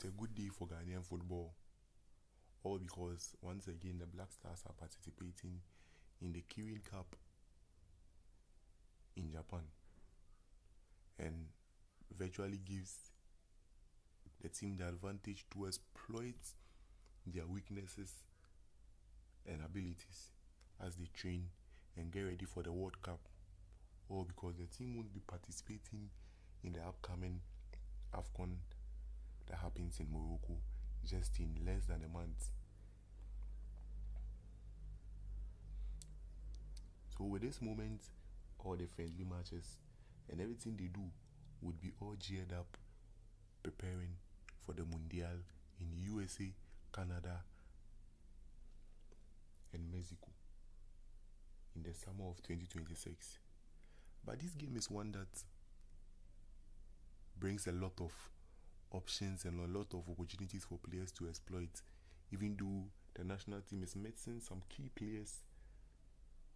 It's a good day for Ghanaian football, all because once again the Blackstars are participating in the Kirin Cup in Japan and virtually gives the team the advantage to exploit their weaknesses and abilities as they train and get ready for the World Cup, all because the team won't be participating in the upcoming AFCON that happens in Morocco just in less than a month. So with this moment, all the friendly matches and everything they do would be all geared up, preparing for the Mundial in USA, Canada, and Mexico in the summer of 2026. But this game is one that brings a lot of options and a lot of opportunities for players to exploit, even though the national team is missing some key players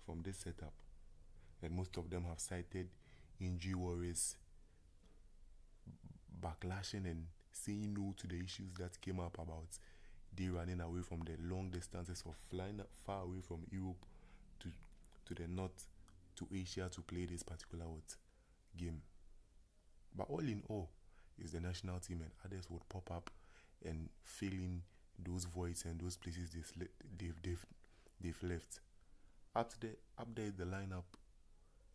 from this setup, and most of them have cited injury worries, backlashing and saying no to the issues that came up about they running away from the long distances of flying far away from Europe to the north to Asia to play this particular game. But all in all, is the national team, and others would pop up and fill in those voids and those places they've left. Up there is the lineup,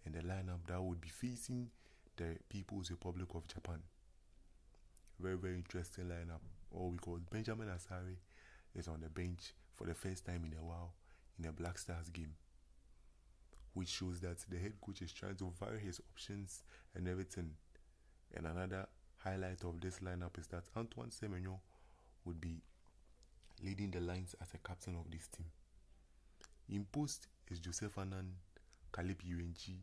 and the lineup that would be facing the People's Republic of Japan. Very, very interesting lineup. All because Benjamin Asare is on the bench for the first time in a while in a Blackstars game, which shows that the head coach is trying to vary his options and everything. And another highlight of this lineup is that Antoine Semenyo would be leading the lines as a captain of this team. In post is Joseph Anan, Caleb Iwenchi,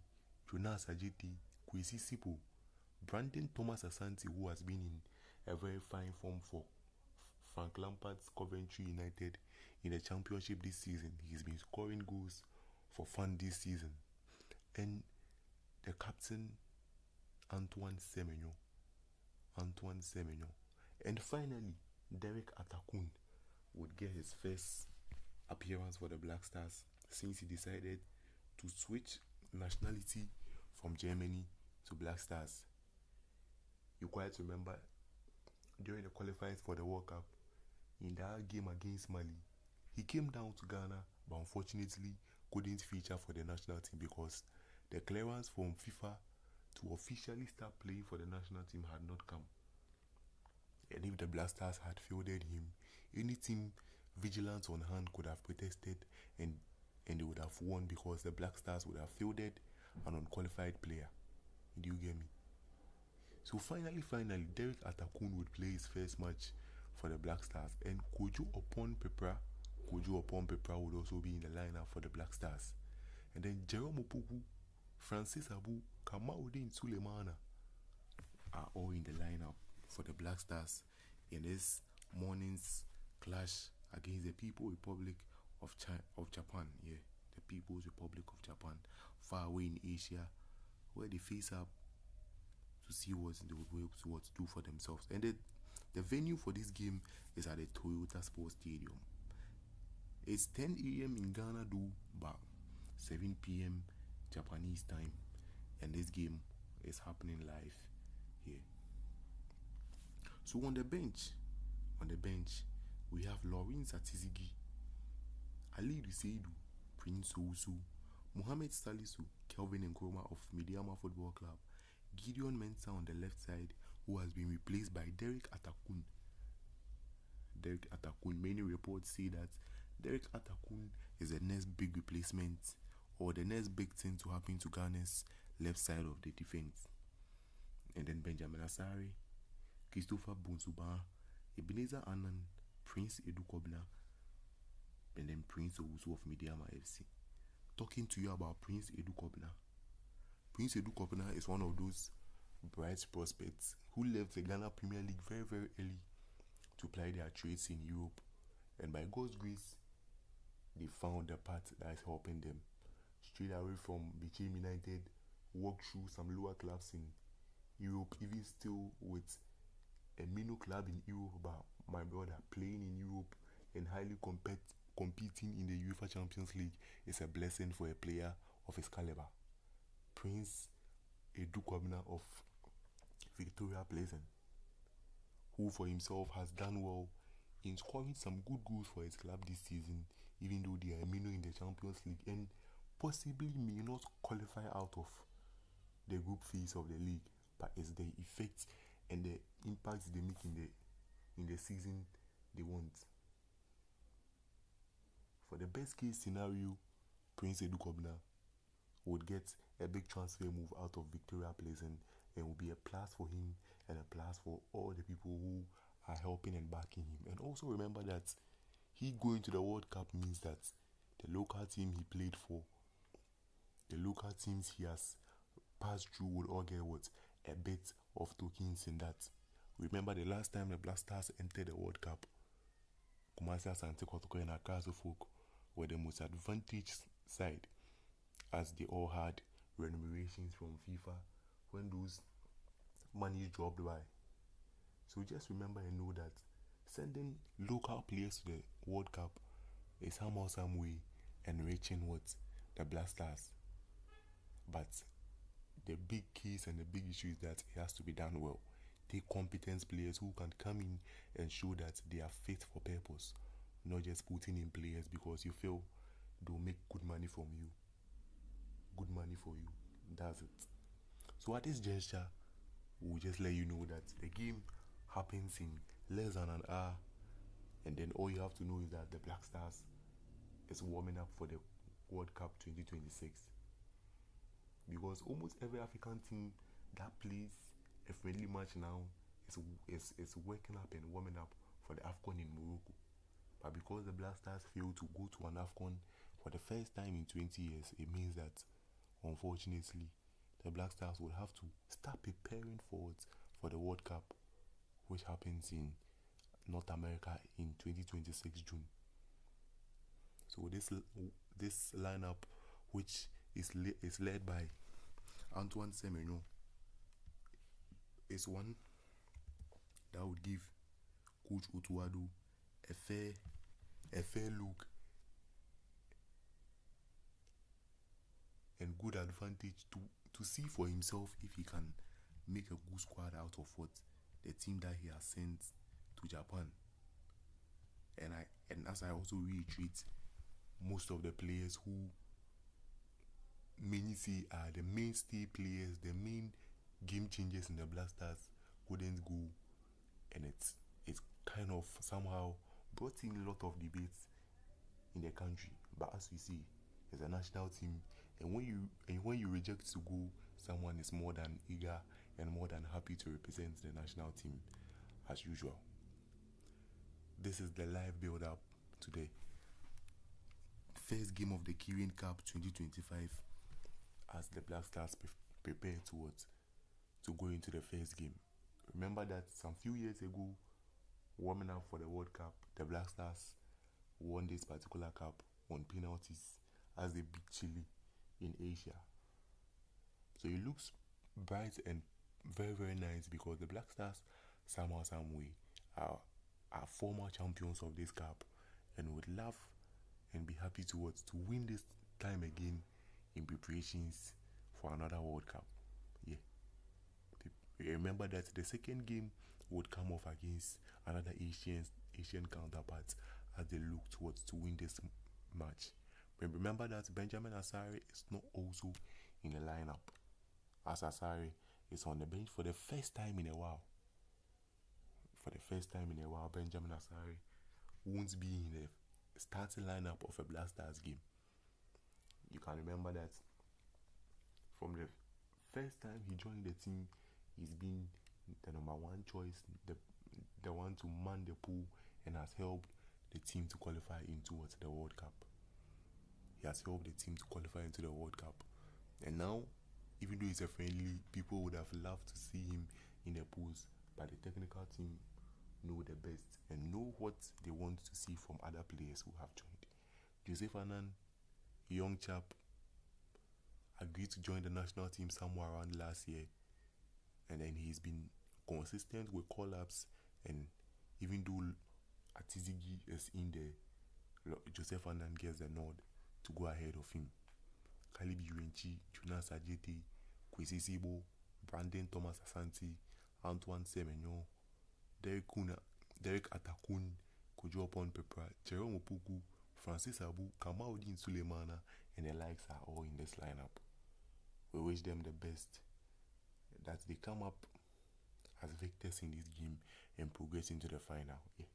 Jonas Ajeti, Kwesi Sipo, Brandon Thomas Asante, who has been in a very fine form for Frank Lampard's Coventry United in the championship this season. He's been scoring goals for fun this season. And the captain, Antoine Semenyo. And finally, Derek Atakun would get his first appearance for the Blackstars since he decided to switch nationality from Germany to Blackstars. You quite remember during the qualifiers for the World Cup, in that game against Mali, he came down to Ghana but unfortunately couldn't feature for the national team because the clearance from FIFA to officially start playing for the national team had not come. And if the Blasters had fielded him, any team vigilant on hand could have protested and they would have won because the Blackstars would have fielded an unqualified player. Do you get me? So finally, Derek Atakun would play his first match for the Blackstars, and Kojo Opon Pepra would also be in the lineup for the Blackstars. And then Jerome Opoku, Francis Abu, Kamaudin Sulemana are all in the lineup for the Blackstars in this morning's clash against the People's Republic of Japan. Yeah, the People's Republic of Japan, far away in Asia, where they face up to see what they would be able to do for themselves. And the venue for this game is at the Toyota Sports Stadium. It's 10 a.m. in Ghana, but 7 p.m. Japanese time, and this game is happening live here. So on the bench, we have Lauren Zatizigi, Ali Riseidu, Prince Ousu, Mohamed Salisu, Kelvin Nkrumah of Mediama Football Club, Gideon Mensah on the left side, who has been replaced by Derek Atakun. Many reports say that Derek Atakun is the next big replacement or the next big thing to happen to Ghana's left side of the defense. And then Benjamin Asare, Christopher Bonsuba, Ebenezer Annan, Prince Edu Kobna, and then Prince Owusu of Mediama FC. Talking to you about Prince Edu Kobna. Prince Edu Kobna is one of those bright prospects who left the Ghana Premier League very, very early to ply their trades in Europe, and by God's grace, they found the path that is helping them. Straight away from Bichim United, walked through some lower clubs in Europe, even still with a minnow club in Europe, but my brother playing in Europe and highly competing in the UEFA Champions League is a blessing for a player of his caliber. Prince Edukwabena of Victoria Pleasant, who for himself has done well in scoring some good goals for his club this season, even though they are a minnow in the Champions League and possibly may not qualify out of the group phase of the league, but it's the effect and the impact they make in the season they want. For the best case scenario, Prince Edukwabena would get a big transfer move out of Victoria Pleasant and will be a plus for him and a plus for all the people who are helping and backing him. And also remember that he going to the World Cup means that the local team he played for, the local teams he has passed through will all get what? A bit of tokens in that. Remember the last time the Blackstars entered the World Cup, Kumasi Asante Kotoko and Akazo Folk were the most advantaged side, as they all had remunerations from FIFA when those money dropped by. So just remember and know that sending local players to the World Cup is somehow, some way enriching what? The Blackstars. But the big case and the big issue is that it has to be done well. Take competent players who can come in and show that they are fit for purpose, not just putting in players because you feel they'll make good money from you. Good money for you. That's it. So at this gesture, we'll just let you know that the game happens in less than an hour, and then all you have to know is that the Blackstars is warming up for the World Cup 2026. Because almost every African team that plays a friendly match now is working up and warming up for the AFCON in Morocco. But because the Blackstars failed to go to an AFCON for the first time in 20 years, it means that unfortunately the Blackstars will have to start preparing for the World Cup, which happens in North America in 2026 June. So this lineup, which is led by Antoine Semenyo, is one that would give Coach Otuado a fair look and good advantage to see for himself if he can make a good squad out of what the team that he has sent to Japan. And as I also reiterate, most of the players who many see are the mainstay players, the main game changers in the Blackstars couldn't go, and it's kind of somehow brought in a lot of debates in the country. But as we see, it's a national team, and when you reject to go, someone is more than eager and more than happy to represent the national team as usual. This is the live build-up to the first game of the Kirin Cup 2025 as the Blackstars prepare to go into the first game. Remember that some few years ago, warming up for the World Cup, the Blackstars won this particular cup on penalties as they beat Chile in Asia. So it looks bright and very, very nice because the Blackstars somehow, some way are former champions of this cup and would love and be happy to win this time again in preparations for another World Cup. Yeah. Remember that the second game would come off against another Asian counterpart as they look to win this match. But remember that Benjamin Asare is not also in the lineup, as Asare is on the bench for the first time in a while. For the first time in a while, Benjamin Asare won't be in the starting lineup of a Blackstars game. You can remember that from the first time he joined the team, he's been the number one choice, the one to man the pool, and has helped the team to qualify into the World Cup. He has helped the team to qualify into the World Cup. And now, even though he's a friendly, people would have loved to see him in the pools, but the technical team know the best and know what they want to see from other players who have joined. Joseph Anan, young chap, agreed to join the national team somewhere around last year, and then he's been consistent with call-ups, and even though Atizigi is in there, Joseph Annan gets the nod to go ahead of him. Caleb Uenchi, Jonas Ajete, Kwesi Sibo, Brandon Thomas Asante, Antoine Semenyo, Derek Atakun, Kojo Upon Pepra, Jerome Opoku, Francis Abu, Kamaudin Sulemana, and the likes are all in this lineup. We wish them the best, that they come up as victors in this game and progress into the final. Yeah.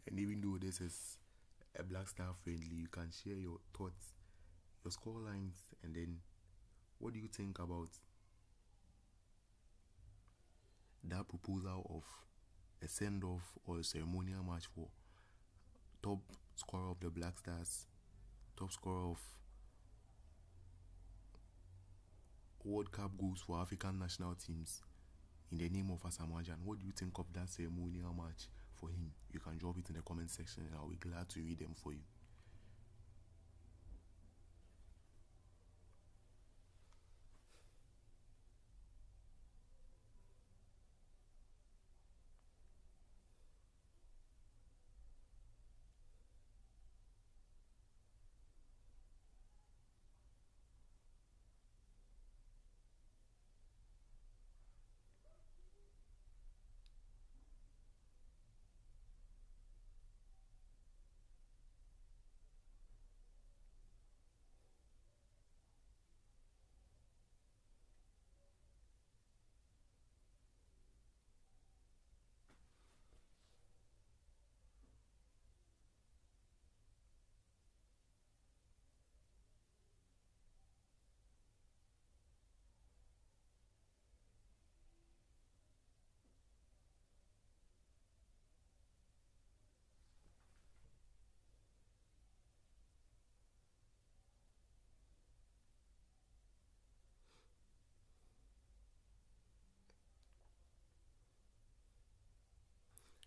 And even though this is a Black Star friendly, you can share your thoughts, your score lines, and then what do you think about that proposal of a send-off or a ceremonial match for top scorer of the Black Stars, top scorer of World Cup goals for African national teams in the name of Asamoah? What do you think of that ceremonial match for him? You can drop it in the comment section and I'll be glad to read them for you.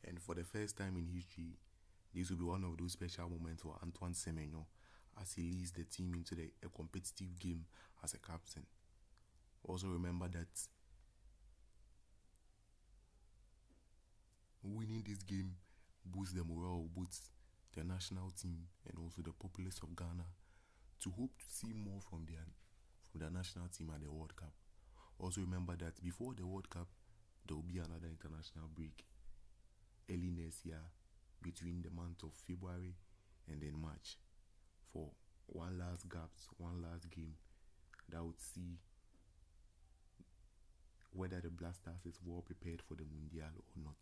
And for the first time in history, This will be one of those special moments for Antoine Semenyo as he leads the team into a competitive game as a captain. Also remember that winning this game boosts the morale of both the national team and also the populace of Ghana to hope to see more from the national team at the World Cup. Also remember that before the World Cup, there will be another international break early next year between the month of February and then March for one last game that would see whether the Blackstars is well prepared for the Mundial or not.